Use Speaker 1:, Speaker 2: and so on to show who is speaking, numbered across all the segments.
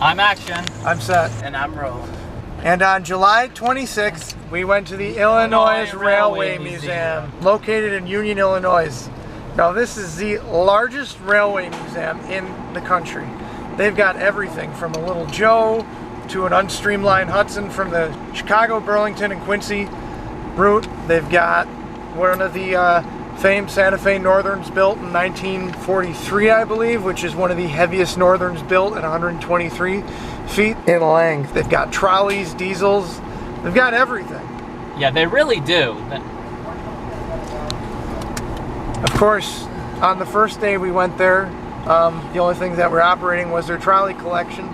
Speaker 1: I'm Action.
Speaker 2: I'm Set.
Speaker 3: And I'm Ro.
Speaker 2: And on July 26th, we went to the Illinois Railway Museum, located in Union, Illinois. Now, this is the largest railway museum in the country. They've got everything from a Little Joe to an unstreamlined Hudson from the Chicago, Burlington, and Quincy route. They've got one of the famed Santa Fe Northerns built in 1943, I believe, which is one of the heaviest Northerns built at 123 feet in length. They've got trolleys, diesels, they've got everything.
Speaker 1: Yeah, they really do.
Speaker 2: Of course, on the first day we went there, the only thing that were operating was their trolley collection.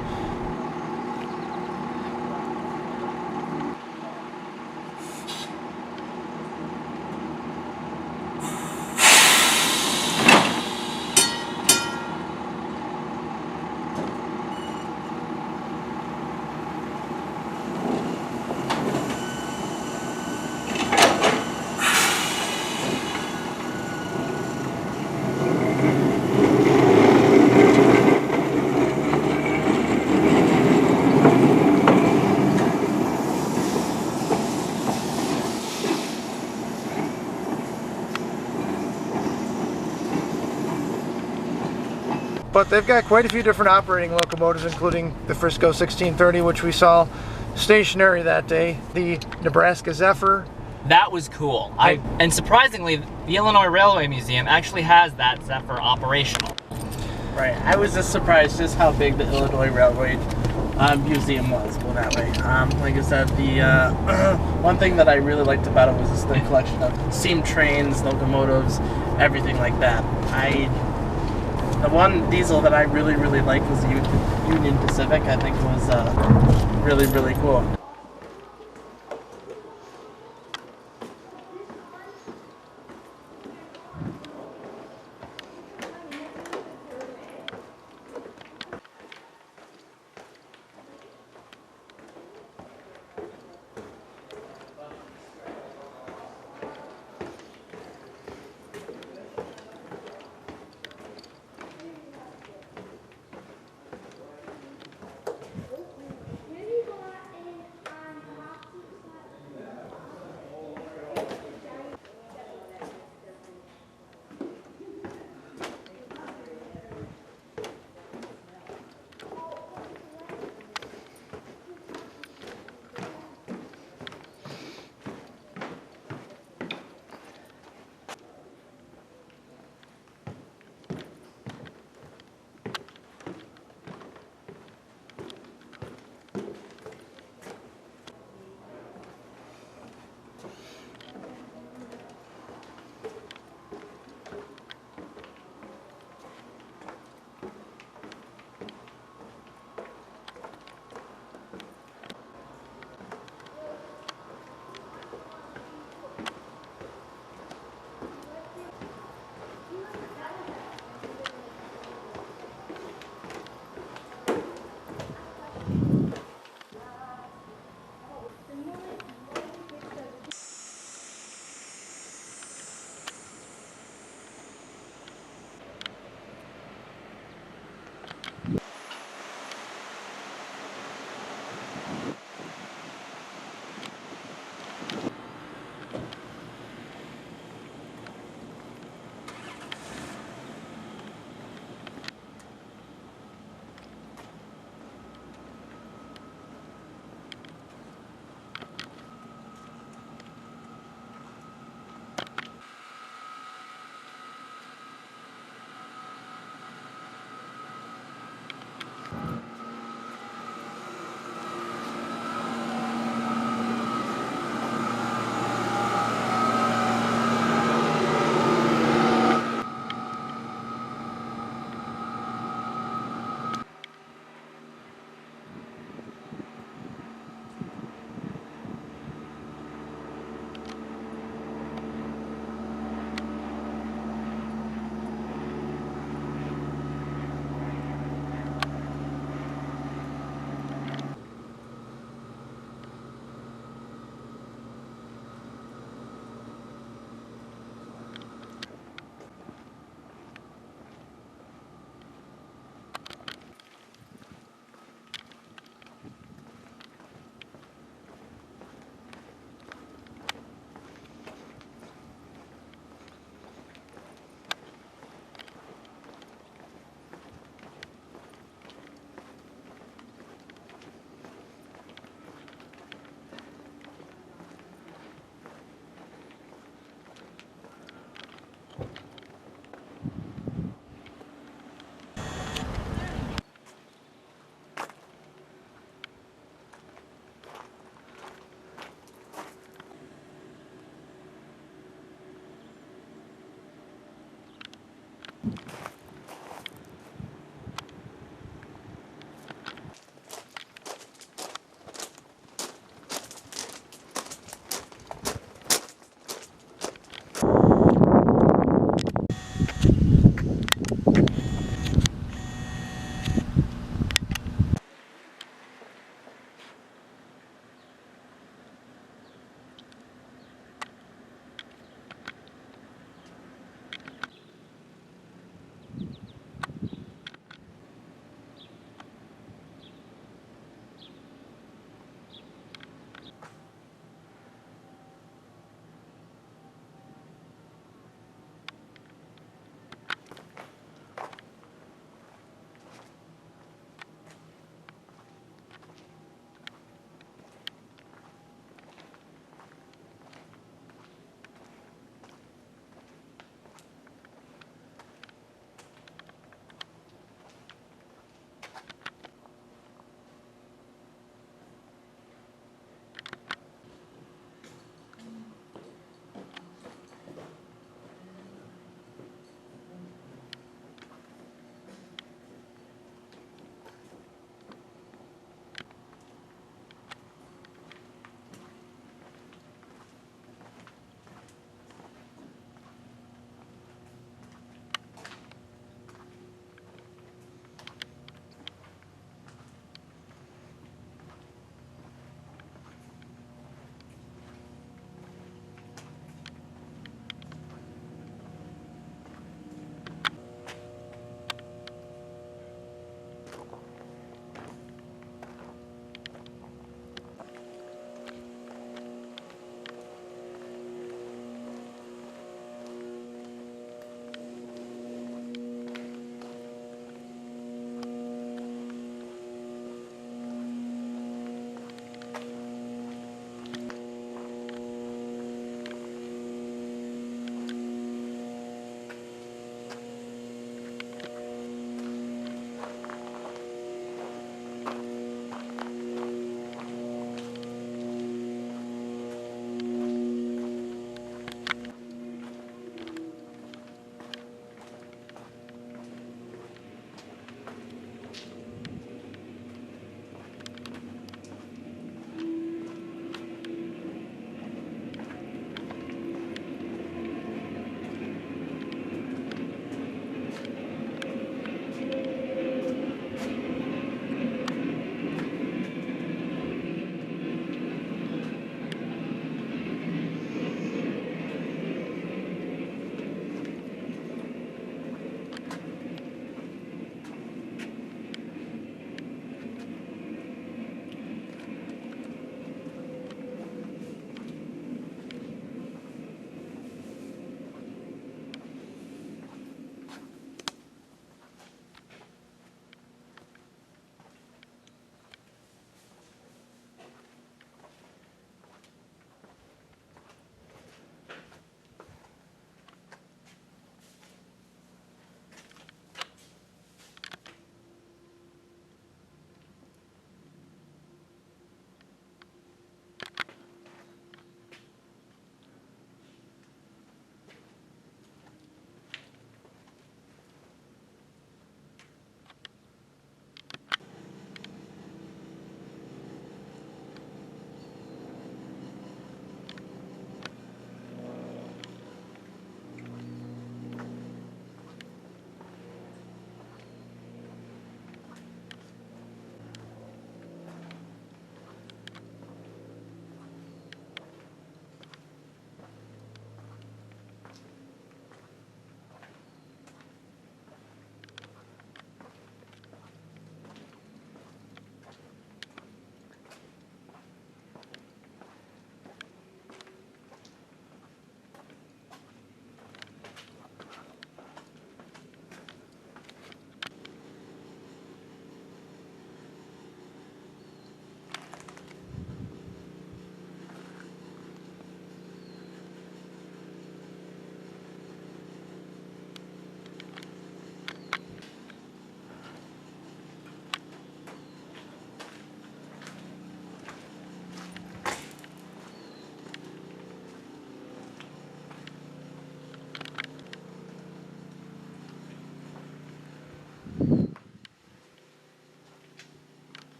Speaker 2: But they've got quite a few different operating locomotives, including the Frisco 1630, which we saw stationary that day, the Nebraska Zephyr.
Speaker 1: That was cool. And surprisingly, the Illinois Railway Museum actually has that Zephyr operational.
Speaker 3: Right. I was just surprised just how big the Illinois Railway Museum was. Well, that way. Like I said, the one thing that I really liked about it was just the collection of steam trains, locomotives, everything like that. The one diesel that I really liked was the Union Pacific. I think was really cool.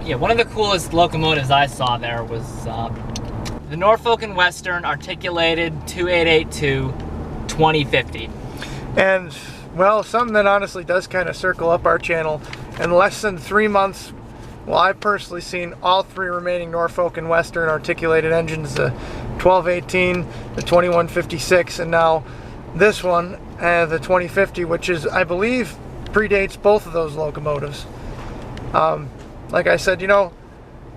Speaker 1: Yeah, one of the coolest locomotives I saw there was the Norfolk and Western Articulated 2882 2050.
Speaker 2: And, well, something that honestly does kind of circle up our channel. In less than 3 months, well, I've personally seen all 3 remaining Norfolk and Western articulated engines, the 1218, the 2156, and now this one, the 2050, which is, I believe, predates both of those locomotives. Like I said, you know,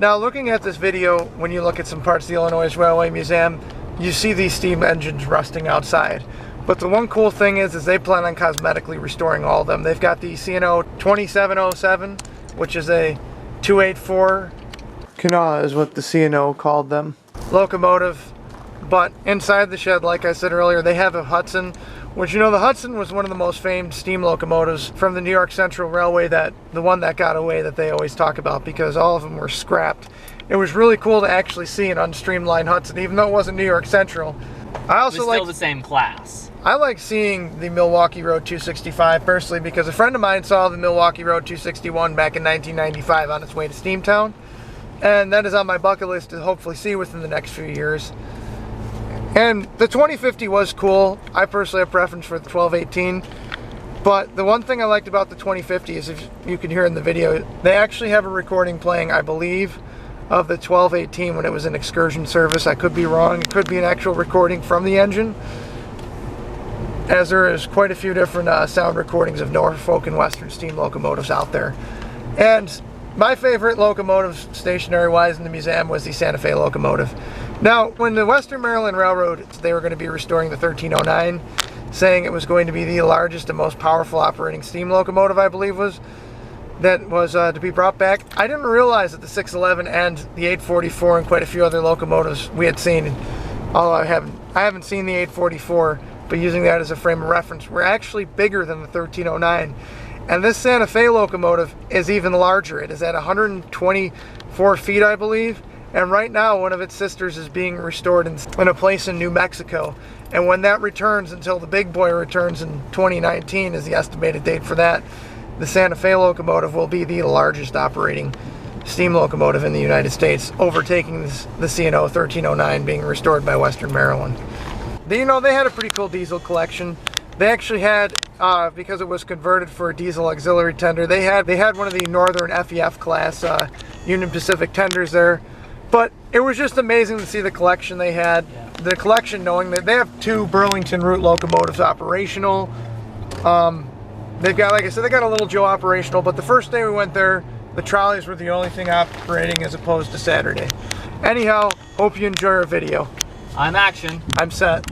Speaker 2: now looking at this video, when you look at some parts of the Illinois Railway Museum, you see these steam engines rusting outside. But the one cool thing is they plan on cosmetically restoring all of them. They've got the C&O 2707, which is a 284 Kanawha is what the C&O called them, locomotive. But inside the shed, like I said earlier, they have a Hudson, which, you know, the Hudson was one of the most famed steam locomotives from the New York Central Railway, that the one that got away that they always talk about, because all of them were scrapped. It was really cool to actually see an unstreamlined Hudson, even though it wasn't New York Central. I also like
Speaker 1: still the same class.
Speaker 2: I like seeing the Milwaukee Road 265 personally, because a friend of mine saw the Milwaukee Road 261 back in 1995 on its way to Steamtown, and that is on my bucket list to hopefully see within the next few years. And the 2050 was cool. I personally have preference for the 1218, but the one thing I liked about the 2050 is, if you can hear in the video, they actually have a recording playing, I believe, of the 1218 when it was in excursion service. I could be wrong. It could be an actual recording from the engine, as there is quite a few different sound recordings of Norfolk and Western steam locomotives out there. And my favorite locomotive, stationary-wise, in the museum was the Santa Fe locomotive. Now, when the Western Maryland Railroad, they were going to be restoring the 1309, saying it was going to be the largest and most powerful operating steam locomotive, I believe that was to be brought back. I didn't realize that the 611 and the 844 and quite a few other locomotives we had seen, although I haven't seen the 844, but using that as a frame of reference, were actually bigger than the 1309. And this Santa Fe locomotive is even larger. It is at 124 feet, I believe. And right now, one of its sisters is being restored in a place in New Mexico. And when that returns, until the big boy returns in 2019 is the estimated date for that, the Santa Fe locomotive will be the largest operating steam locomotive in the United States, overtaking the C&O 1309 being restored by Western Maryland. You know, they had a pretty cool diesel collection. They actually had, because it was converted for a diesel auxiliary tender, they had one of the Northern FEF class Union Pacific tenders there. But it was just amazing to see the collection they had. Yeah. The collection, knowing that they have 2 Burlington route locomotives operational. They've got, like I said, they got a Little Joe operational, but the first day we went there, the trolleys were the only thing operating as opposed to Saturday. Anyhow, hope you enjoy our video.
Speaker 1: I'm Action.
Speaker 2: I'm Set.